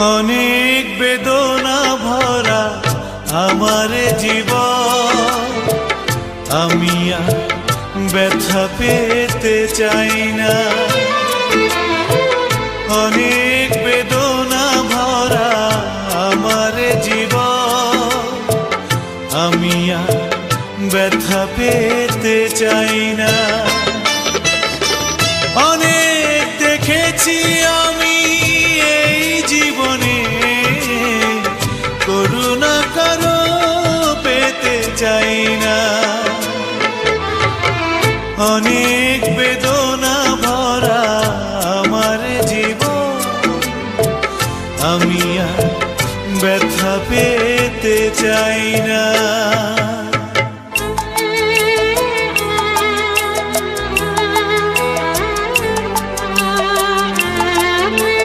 অনেক বেদনা ভরা আমার জীবন, আমি আর ব্যথা পেতে চাই না। অনেক বেদনা ভরা আমার জীবন, আমি আর ব্যথা পেতে চাই না। অনেক দেখেছি আমি এই জীবনে, করুণা কারো পেতে চাই না। অনেক বেদনা ভরা আমার জীবন, আমি আর ব্যথা পেতে চাই না।